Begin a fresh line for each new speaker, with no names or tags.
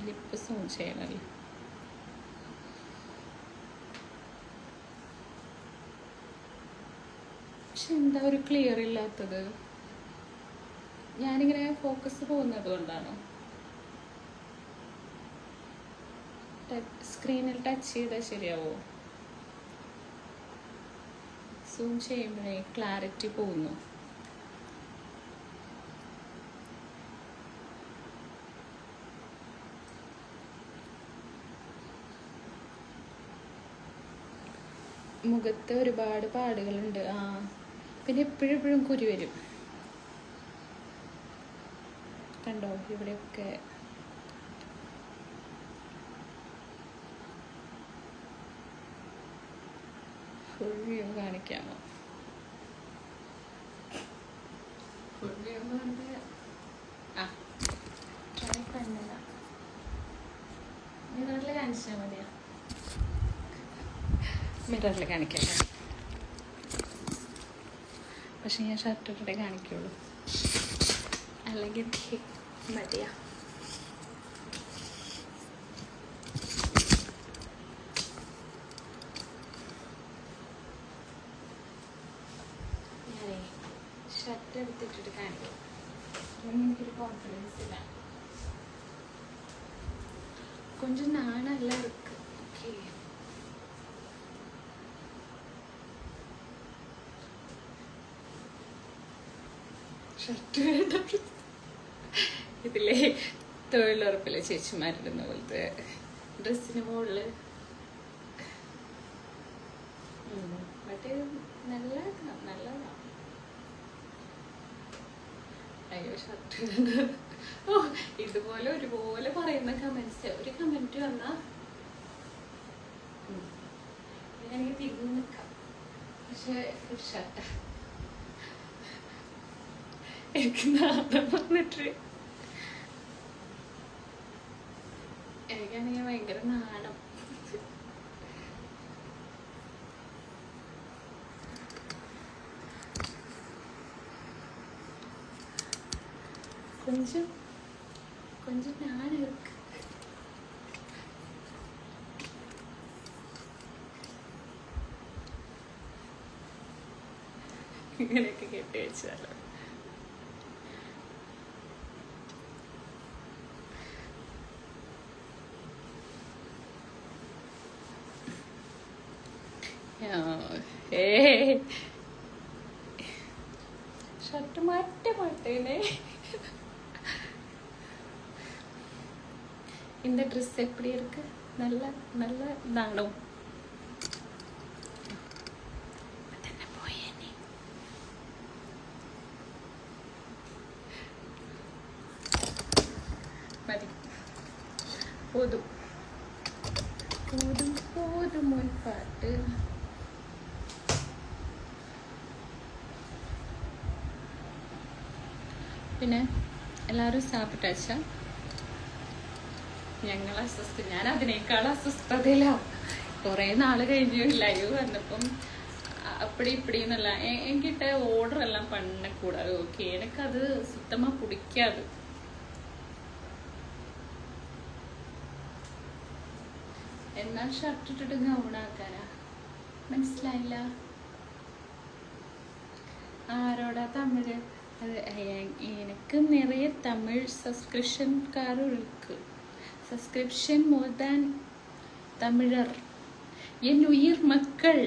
Lip zoom ചെയ്യണല്ലോ. പക്ഷെ എന്താ ഒരു ക്ലിയർ ഇല്ലാത്തത്? ഞാനിങ്ങനെ ഫോക്കസ് പോകുന്നത് കൊണ്ടാണോ? സ്ക്രീനിൽ ടച്ച് ചെയ്താൽ ശരിയാവോ? സൂം ചെയ്യുമ്പോഴേ ക്ലാരിറ്റി പോകുന്നു. മുഖത്ത് ഒരുപാട് പാടുകളുണ്ട്. പിന്നെ എപ്പോഴും കുരു വരും. കണ്ടോ ഇവിടെയൊക്കെ. ഫുൾ വ്യൂ കാണിക്കാമോ? ഫുൾ വ്യൂ എന്ന് പറഞ്ഞാൽ ട്രൈ പണില്ല. മിററിൽ കാണിച്ചാൽ മതിയാ? മിററിൽ കാണിക്കാം. പക്ഷെ ഞാൻ ഷർട്ട് ഇട്ടിട്ടേ കാണിക്കുള്ളൂ, അല്ലെങ്കിൽ മതിയാ. ഞാനേ ഷർട്ട് എടുത്തിട്ടിട്ട് കാണിക്കും. എനിക്കൊരു കോൺഫിഡൻസ് ഇല്ല. கொஞ்சம் நாணெல்லாம் இருக்கு. ஓகே, ഷർട്ട് ഇതിലെ തൊഴിലുറപ്പിലെ ചേച്ചിമാരിടുന്ന പോലത്തെ ഡ്രസ്സിന് മുകളിൽ. മറ്റേ നല്ലതാണ്. അയ്യോ ഷർട്ട്. ഇതുപോലെ ഒരുപോലെ പറയുന്ന കമന്റ്സ്. ഒരു കമന്റ് വന്നാ ഞാനെനിക്ക് തിരിഞ്ഞു നിൽക്കാം. പക്ഷെ ഷർട്ട് എനിക്ക് നാദം വന്നിട്ട് എനിക്കാണെങ്കിൽ ഭയങ്കര നാണം. கொஞ்சம் நாணம் இருக்கு. ഇങ്ങനെയൊക്കെ കെട്ടി വെച്ചാലോ. ഷർട്ട് മാറ്റേനെ. இந்த ட்ரெஸ் எப்படி இருக்கு? நல்ல இதாണോ? മതി, പോതും ഒരു പാട്ട്. പിന്നെ എല്ലാവരും സാപ്പിട്ടാച്ച. ഞങ്ങൾ ഞാൻ അതിനേക്കാൾ അസ്വസ്ഥതയിലാണ്. കുറേ നാൾ കഴിഞ്ഞു ലൈവ് വന്നപ്പം அப்படி இப்படின்னല്ല. என்கிட்ட ஓர்டர் எல்லாம் பண்ணக்கூடாது. ஓகே, எனக்கு அது சுத்தமாக பிடிக்காது. എന്നാൽ ഷർട്ട് ഇട്ടിട്ട് ഗൗണാക്കാനാ? മനസ്സിലായില്ല. ആരോടാ തമിഴ്? അത് എനിക്ക് നിറയെ തമിഴ് സബ്സ്ക്രിപ്ഷൻകാരും ഇருக்கு. സബ്സ്ക്രിപ്ഷൻ മോർ ദാൻ തമിഴർ. എൻ ഉയിർ മക്കൾ.